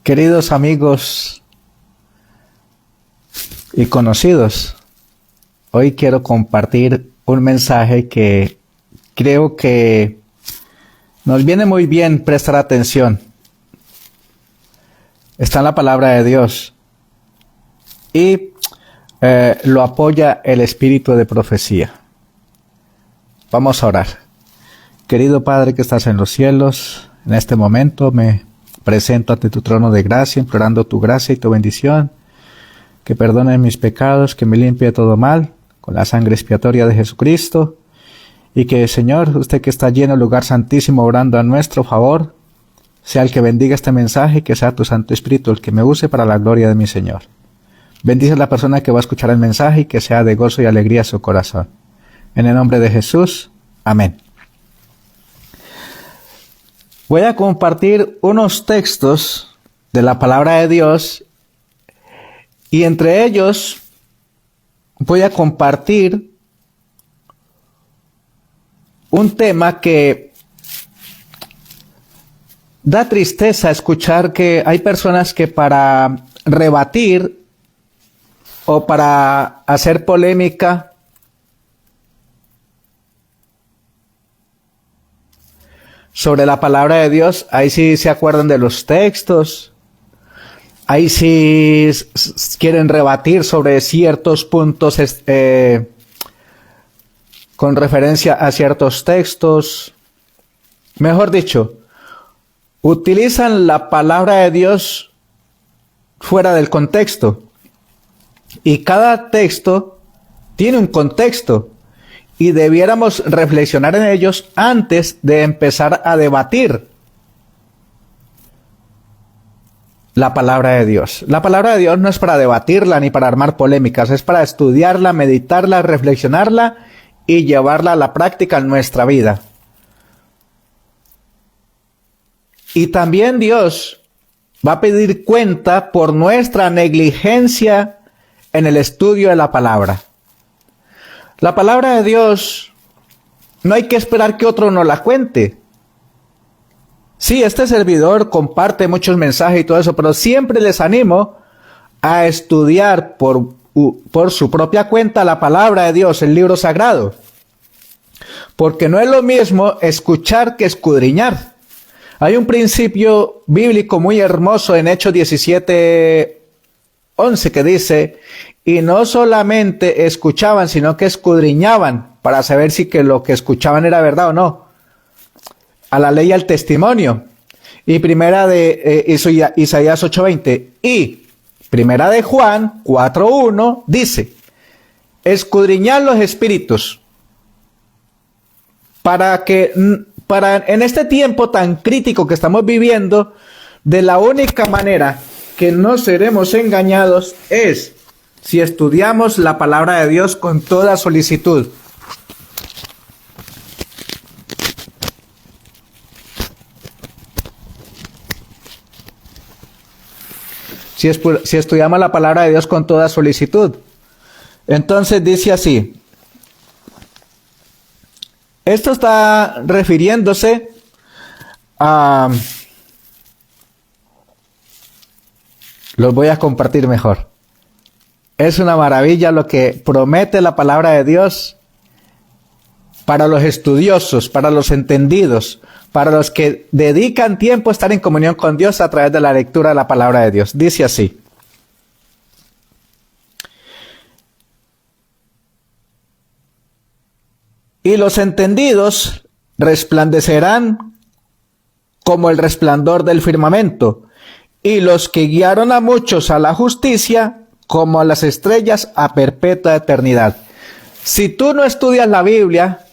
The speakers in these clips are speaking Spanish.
Queridos amigos y conocidos, hoy quiero compartir un mensaje que creo que nos viene muy bien prestar atención. Está en la palabra de Dios y lo apoya el espíritu de profecía. Vamos a orar. Querido Padre que estás en los cielos, en este momento me presento ante tu trono de gracia, implorando tu gracia y tu bendición, que perdone mis pecados, que me limpie de todo mal, con la sangre expiatoria de Jesucristo, y que, Señor, usted que está lleno del lugar santísimo, orando a nuestro favor, sea el que bendiga este mensaje y que sea tu Santo Espíritu el que me use para la gloria de mi Señor. Bendice a la persona que va a escuchar el mensaje y que sea de gozo y alegría su corazón. En el nombre de Jesús, amén. Voy a compartir unos textos de la palabra de Dios y entre ellos voy a compartir un tema que da tristeza escuchar que hay personas que para rebatir o para hacer polémica sobre la palabra de Dios, ahí sí se acuerdan de los textos, ahí sí quieren rebatir sobre ciertos puntos con referencia a ciertos textos. Mejor dicho, utilizan la palabra de Dios fuera del contexto. Y cada texto tiene un contexto. Y debiéramos reflexionar en ellos antes de empezar a debatir la palabra de Dios. La palabra de Dios no es para debatirla ni para armar polémicas, es para estudiarla, meditarla, reflexionarla y llevarla a la práctica en nuestra vida. Y también Dios va a pedir cuenta por nuestra negligencia en el estudio de la palabra. La palabra de Dios, no hay que esperar que otro nos la cuente. Sí, este servidor comparte muchos mensajes y todo eso, pero siempre les animo a estudiar por su propia cuenta la palabra de Dios, el libro sagrado. Porque no es lo mismo escuchar que escudriñar. Hay un principio bíblico muy hermoso en Hechos 17:11 que dice: y no solamente escuchaban, sino que escudriñaban para saber si que lo que escuchaban era verdad o no. A la ley y al testimonio. Y primera de Isaías 8:20. Y primera de Juan 4:1 dice: escudriñad los espíritus para en este tiempo tan crítico que estamos viviendo, de la única manera que no seremos engañados es si estudiamos la palabra de Dios con toda solicitud. Si estudiamos la palabra de Dios con toda solicitud. Entonces dice así. Esto está refiriéndose a... Los voy a compartir mejor. Es una maravilla lo que promete la palabra de Dios para los estudiosos, para los entendidos, para los que dedican tiempo a estar en comunión con Dios a través de la lectura de la palabra de Dios. Dice así: y los entendidos resplandecerán como el resplandor del firmamento, y los que guiaron a muchos a la justicia como a las estrellas a perpetua eternidad. Si tú no estudias la Biblia,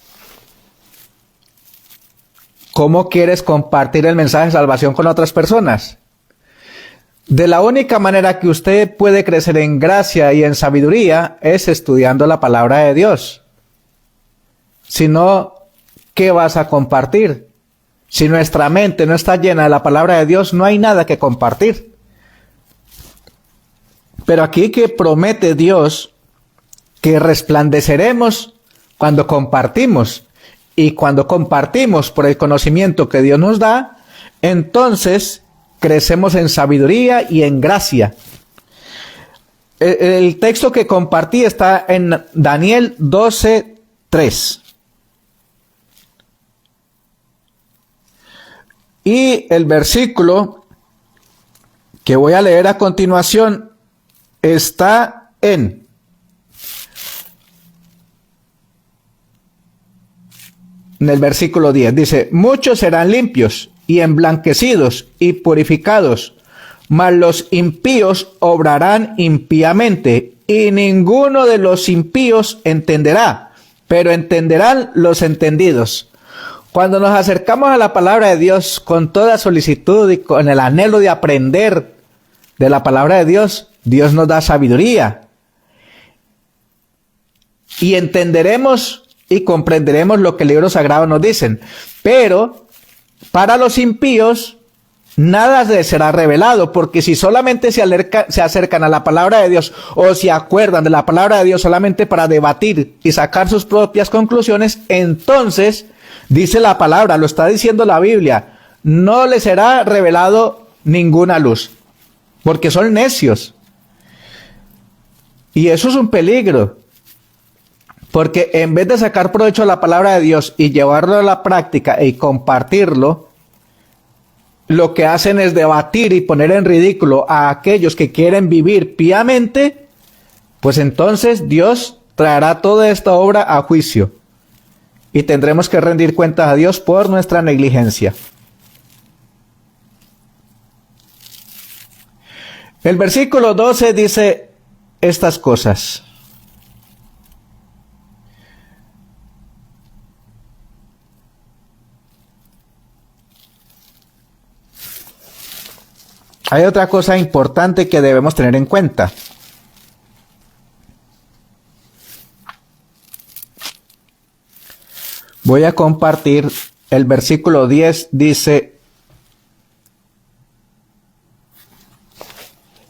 ¿cómo quieres compartir el mensaje de salvación con otras personas? De la única manera que usted puede crecer en gracia y en sabiduría es estudiando la palabra de Dios. Si no, ¿qué vas a compartir? Si nuestra mente no está llena de la palabra de Dios, no hay nada que compartir. Pero aquí que promete Dios que resplandeceremos cuando compartimos. Y cuando compartimos por el conocimiento que Dios nos da, entonces crecemos en sabiduría y en gracia. El texto que compartí está en Daniel 12:3. Y el versículo que voy a leer a continuación está en el versículo 10. Dice: muchos serán limpios y emblanquecidos y purificados, mas los impíos obrarán impíamente, y ninguno de los impíos entenderá, pero entenderán los entendidos. Cuando nos acercamos a la palabra de Dios con toda solicitud y con el anhelo de aprender de la palabra de Dios, Dios nos da sabiduría. Y entenderemos y comprenderemos lo que el libro sagrado nos dicen. Pero para los impíos nada les será revelado, porque si solamente se acercan a la palabra de Dios o se acuerdan de la palabra de Dios solamente para debatir y sacar sus propias conclusiones, entonces, dice la palabra, lo está diciendo la Biblia, no les será revelado ninguna luz, porque son necios. Y eso es un peligro, porque en vez de sacar provecho a la palabra de Dios y llevarlo a la práctica y compartirlo, lo que hacen es debatir y poner en ridículo a aquellos que quieren vivir piamente, pues entonces Dios traerá toda esta obra a juicio y tendremos que rendir cuentas a Dios por nuestra negligencia. El versículo 12 dice estas cosas: hay otra cosa importante que debemos tener en cuenta. Voy a compartir el versículo 10, dice,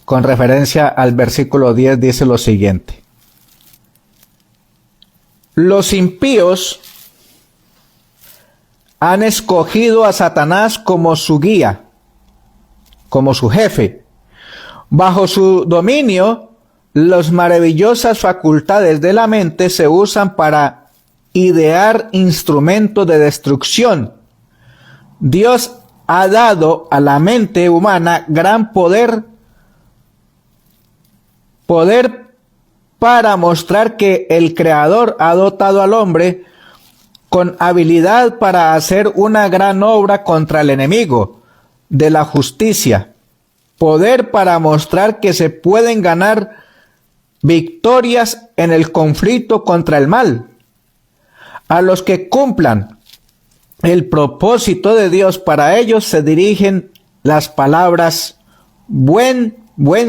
con referencia al versículo 10, dice lo siguiente: los impíos han escogido a Satanás como su guía, como su jefe. Bajo su dominio, las maravillosas facultades de la mente se usan para idear instrumentos de destrucción. Dios ha dado a la mente humana gran poder para mostrar que el Creador ha dotado al hombre con habilidad para hacer una gran obra contra el enemigo de la justicia, poder para mostrar que se pueden ganar victorias en el conflicto contra el mal. A los que cumplan el propósito de Dios, para ellos se dirigen las palabras: buen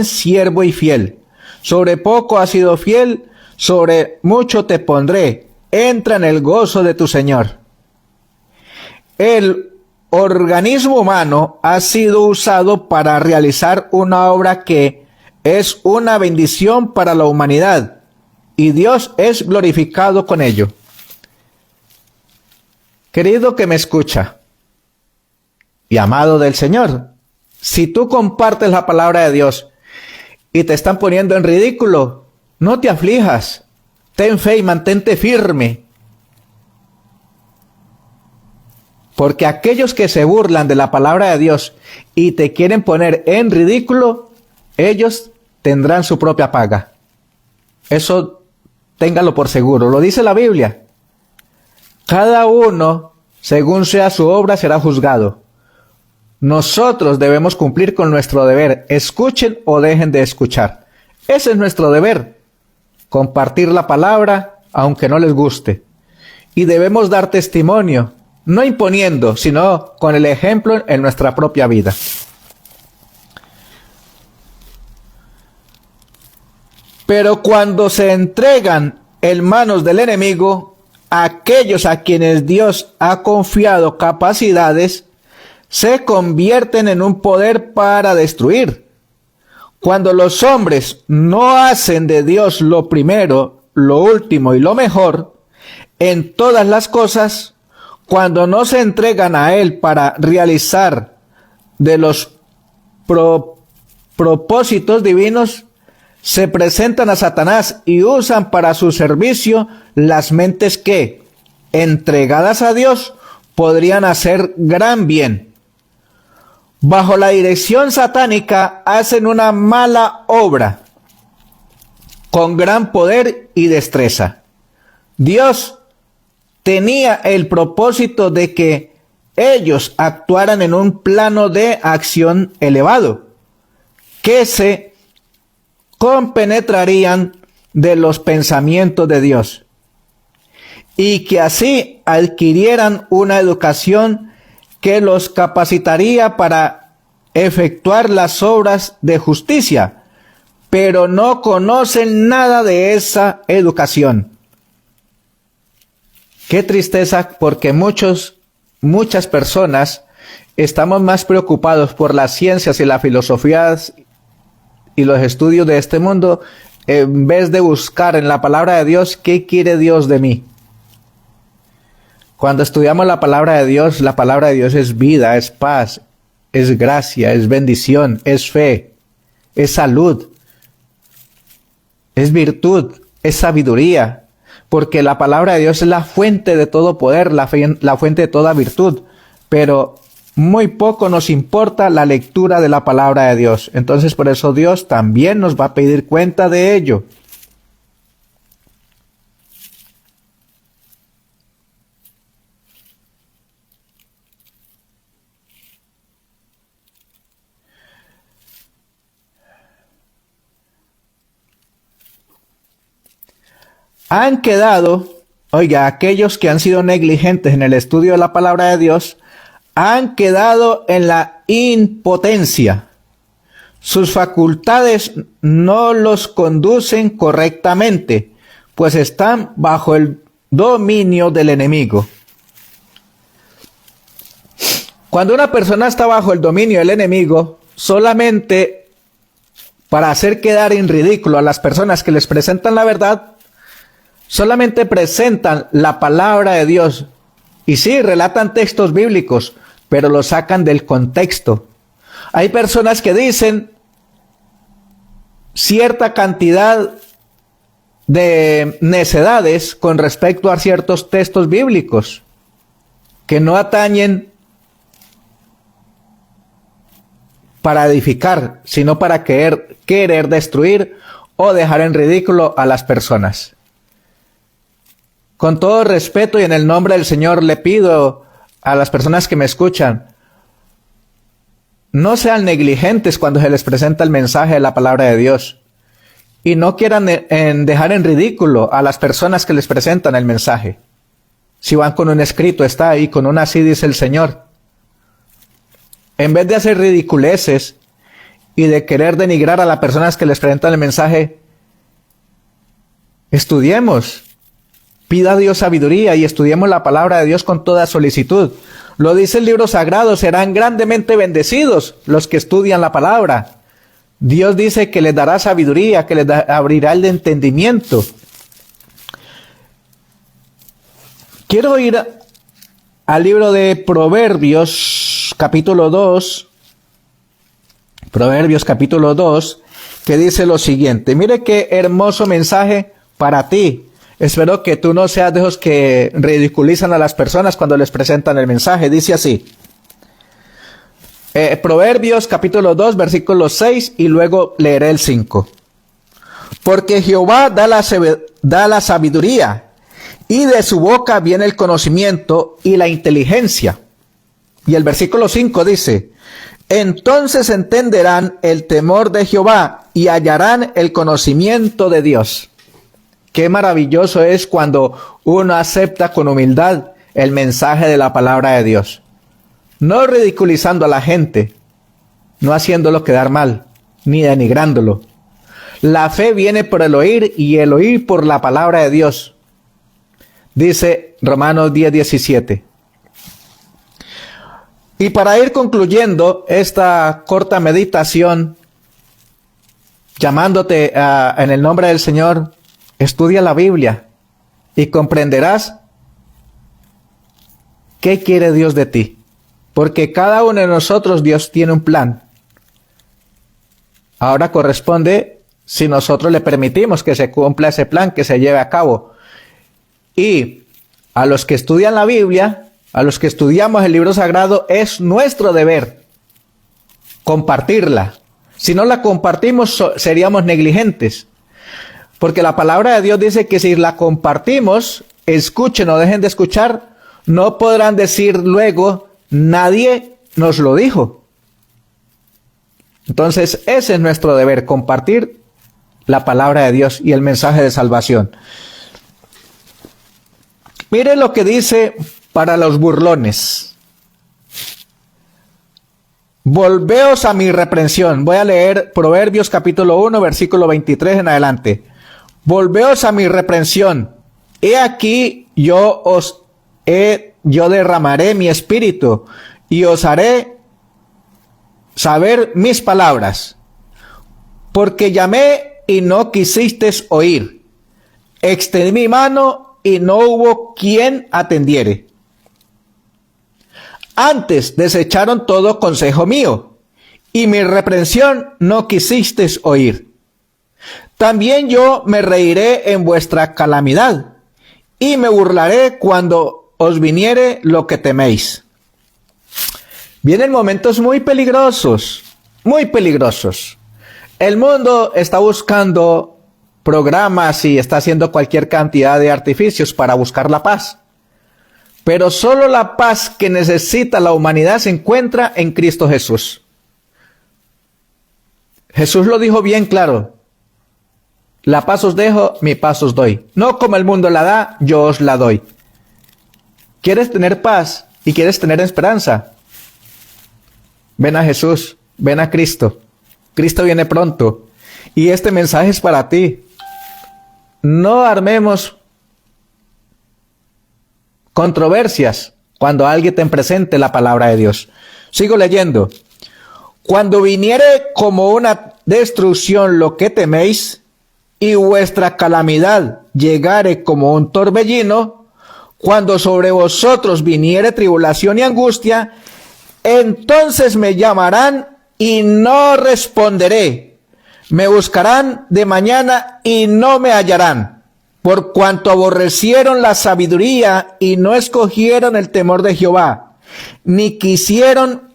siervo y fiel. Sobre poco has sido fiel, sobre mucho te pondré. Entra en el gozo de tu Señor. El organismo humano ha sido usado para realizar una obra que es una bendición para la humanidad, y Dios es glorificado con ello. Querido que me escucha y amado del Señor, si tú compartes la palabra de Dios y te están poniendo en ridículo, no te aflijas, ten fe y mantente firme. Porque aquellos que se burlan de la palabra de Dios y te quieren poner en ridículo, ellos tendrán su propia paga. Eso téngalo por seguro, lo dice la Biblia. Cada uno, según sea su obra, será juzgado. Nosotros debemos cumplir con nuestro deber, escuchen o dejen de escuchar. Ese es nuestro deber, compartir la palabra, aunque no les guste. Y debemos dar testimonio, no imponiendo, sino con el ejemplo en nuestra propia vida. Pero cuando se entregan en manos del enemigo, aquellos a quienes Dios ha confiado capacidades, se convierten en un poder para destruir. Cuando los hombres no hacen de Dios lo primero, lo último y lo mejor en todas las cosas, cuando no se entregan a Él para realizar de los propósitos divinos se presentan a Satanás y usan para su servicio las mentes que, entregadas a Dios, podrían hacer gran bien. Bajo la dirección satánica hacen una mala obra con gran poder y destreza. Dios tenía el propósito de que ellos actuaran en un plano de acción elevado, que se compenetrarían de los pensamientos de Dios, y que así adquirieran una educación que los capacitaría para efectuar las obras de justicia, pero no conocen nada de esa educación. Qué tristeza, porque muchas personas estamos más preocupados por las ciencias y las filosofías y los estudios de este mundo, en vez de buscar en la palabra de Dios qué quiere Dios de mí. Cuando estudiamos la palabra de Dios es vida, es paz, es gracia, es bendición, es fe, es salud, es virtud, es sabiduría. Porque la palabra de Dios es la fuente de todo poder, la fuente de toda virtud. Pero muy poco nos importa la lectura de la palabra de Dios. Entonces por eso Dios también nos va a pedir cuenta de ello. Han quedado, aquellos que han sido negligentes en el estudio de la palabra de Dios, han quedado en la impotencia. Sus facultades no los conducen correctamente, pues están bajo el dominio del enemigo. Cuando una persona está bajo el dominio del enemigo, solamente para hacer quedar en ridículo a las personas que les presentan la verdad, solamente presentan la palabra de Dios. Y sí, relatan textos bíblicos, pero los sacan del contexto. Hay personas que dicen cierta cantidad de necedades con respecto a ciertos textos bíblicos que no atañen para edificar, sino para querer destruir o dejar en ridículo a las personas. Con todo respeto y en el nombre del Señor le pido a las personas que me escuchan, no sean negligentes cuando se les presenta el mensaje de la palabra de Dios. Y no quieran dejar en ridículo a las personas que les presentan el mensaje. Si van con un escrito, está ahí, con un así dice el Señor. En vez de hacer ridiculeces y de querer denigrar a las personas que les presentan el mensaje, estudiemos. Pida a Dios sabiduría y estudiemos la palabra de Dios con toda solicitud. Lo dice el libro sagrado, serán grandemente bendecidos los que estudian la palabra. Dios dice que les dará sabiduría, que les abrirá el entendimiento. Quiero ir al libro de Proverbios, capítulo 2. Proverbios, capítulo 2, que dice lo siguiente. Mire qué hermoso mensaje para ti. Espero que tú no seas de esos que ridiculizan a las personas cuando les presentan el mensaje. Dice así. Proverbios capítulo 2, versículo 6 y luego leeré el 5. Porque Jehová da la sabiduría y de su boca viene el conocimiento y la inteligencia. Y el versículo 5 dice, entonces entenderán el temor de Jehová y hallarán el conocimiento de Dios. Qué maravilloso es cuando uno acepta con humildad el mensaje de la palabra de Dios. No ridiculizando a la gente, no haciéndolo quedar mal, ni denigrándolo. La fe viene por el oír y el oír por la palabra de Dios. Dice Romanos 10:17. Y para ir concluyendo esta corta meditación, llamándote en el nombre del Señor, estudia la Biblia y comprenderás qué quiere Dios de ti. Porque cada uno de nosotros Dios tiene un plan. Ahora corresponde si nosotros le permitimos que se cumpla ese plan, que se lleve a cabo. Y a los que estudian la Biblia, a los que estudiamos el libro sagrado, es nuestro deber compartirla. Si no la compartimos, seríamos negligentes. Porque la palabra de Dios dice que si la compartimos, escuchen o dejen de escuchar, no podrán decir luego, nadie nos lo dijo. Entonces, ese es nuestro deber, compartir la palabra de Dios y el mensaje de salvación. Mire lo que dice para los burlones. Volveos a mi reprensión. Voy a leer Proverbios capítulo 1, versículo 23 en adelante. Volveos a mi reprensión. He aquí yo derramaré mi espíritu y os haré saber mis palabras. Porque llamé y no quisisteis oír. Extendí mi mano y no hubo quien atendiere. Antes desecharon todo consejo mío, y mi reprensión no quisisteis oír. También yo me reiré en vuestra calamidad, y me burlaré cuando os viniere lo que teméis. Vienen momentos muy peligrosos, muy peligrosos. El mundo está buscando programas y está haciendo cualquier cantidad de artificios para buscar la paz. Pero solo la paz que necesita la humanidad se encuentra en Cristo Jesús. Jesús lo dijo bien claro. La paz os dejo, mi paz os doy. No como el mundo la da, yo os la doy. ¿Quieres tener paz y quieres tener esperanza? Ven a Jesús, ven a Cristo. Cristo viene pronto. Y este mensaje es para ti. No armemos controversias cuando alguien te presente la palabra de Dios. Sigo leyendo. Cuando viniere como una destrucción lo que teméis, y vuestra calamidad llegare como un torbellino, cuando sobre vosotros viniere tribulación y angustia, entonces me llamarán y no responderé. Me buscarán de mañana y no me hallarán. Por cuanto aborrecieron la sabiduría y no escogieron el temor de Jehová, ni quisieron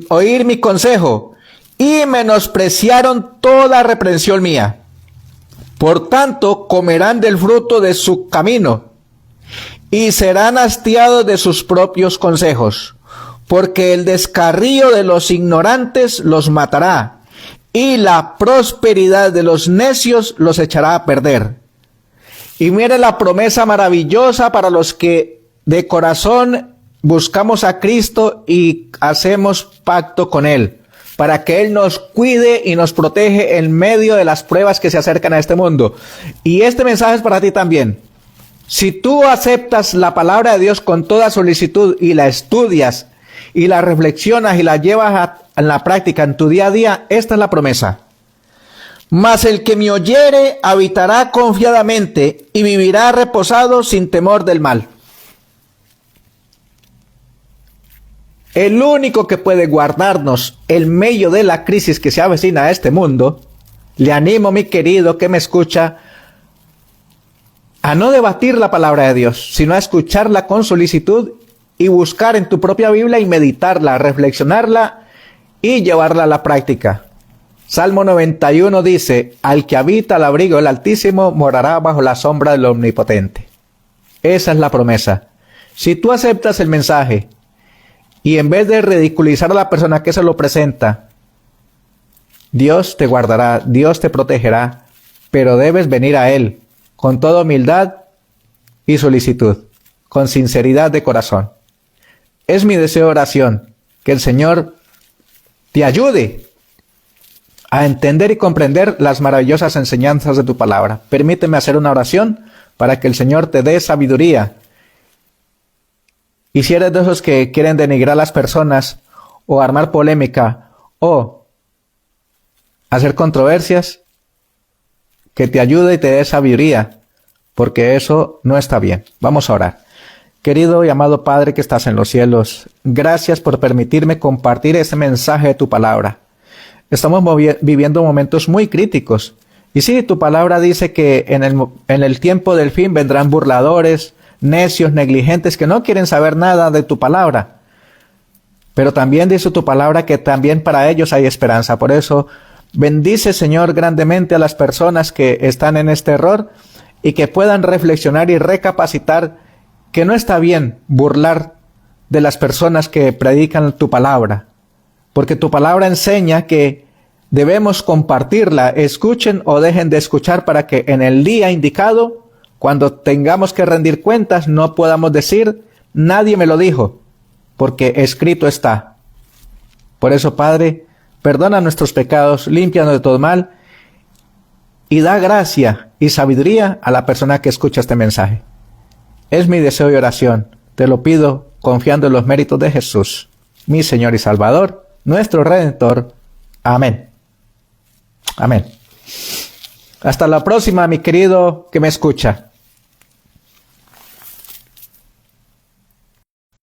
oír mi consejo, y menospreciaron toda reprensión mía. Por tanto, comerán del fruto de su camino, y serán hastiados de sus propios consejos, porque el descarrío de los ignorantes los matará, y la prosperidad de los necios los echará a perder. Y mire la promesa maravillosa para los que de corazón buscamos a Cristo y hacemos pacto con Él, para que Él nos cuide y nos protege en medio de las pruebas que se acercan a este mundo. Y este mensaje es para ti también. Si tú aceptas la palabra de Dios con toda solicitud y la estudias y la reflexionas y la llevas a la práctica en tu día a día, esta es la promesa. Mas el que me oyere habitará confiadamente y vivirá reposado sin temor del mal. El único que puede guardarnos en medio de la crisis que se avecina a este mundo, le animo, mi querido, que me escucha, a no debatir la palabra de Dios, sino a escucharla con solicitud y buscar en tu propia Biblia y meditarla, reflexionarla y llevarla a la práctica. Salmo 91 dice, al que habita al abrigo del Altísimo morará bajo la sombra del Omnipotente. Esa es la promesa. Si tú aceptas el mensaje y en vez de ridiculizar a la persona que se lo presenta, Dios te guardará, Dios te protegerá, pero debes venir a Él con toda humildad y solicitud, con sinceridad de corazón. Es mi deseo de oración que el Señor te ayude a entender y comprender las maravillosas enseñanzas de tu palabra. Permíteme hacer una oración para que el Señor te dé sabiduría. Y si eres de esos que quieren denigrar a las personas o armar polémica o hacer controversias, que te ayude y te dé sabiduría, porque eso no está bien. Vamos a orar. Querido y amado Padre que estás en los cielos, gracias por permitirme compartir ese mensaje de tu palabra. estamos viviendo momentos muy críticos. Y sí, tu palabra dice que en el tiempo del fin vendrán burladores, necios, negligentes, que no quieren saber nada de tu palabra. Pero también dice tu palabra que también para ellos hay esperanza. Por eso, bendice, Señor, grandemente a las personas que están en este error y que puedan reflexionar y recapacitar que no está bien burlar de las personas que predican tu palabra. Porque tu palabra enseña que debemos compartirla, escuchen o dejen de escuchar, para que en el día indicado, cuando tengamos que rendir cuentas, no podamos decir, nadie me lo dijo, porque escrito está. Por eso, Padre, perdona nuestros pecados, límpianos de todo mal, y da gracia y sabiduría a la persona que escucha este mensaje. Es mi deseo y oración. Te lo pido confiando en los méritos de Jesús, mi Señor y Salvador, nuestro Redentor. Amén. Amén. Hasta la próxima, mi querido que me escucha.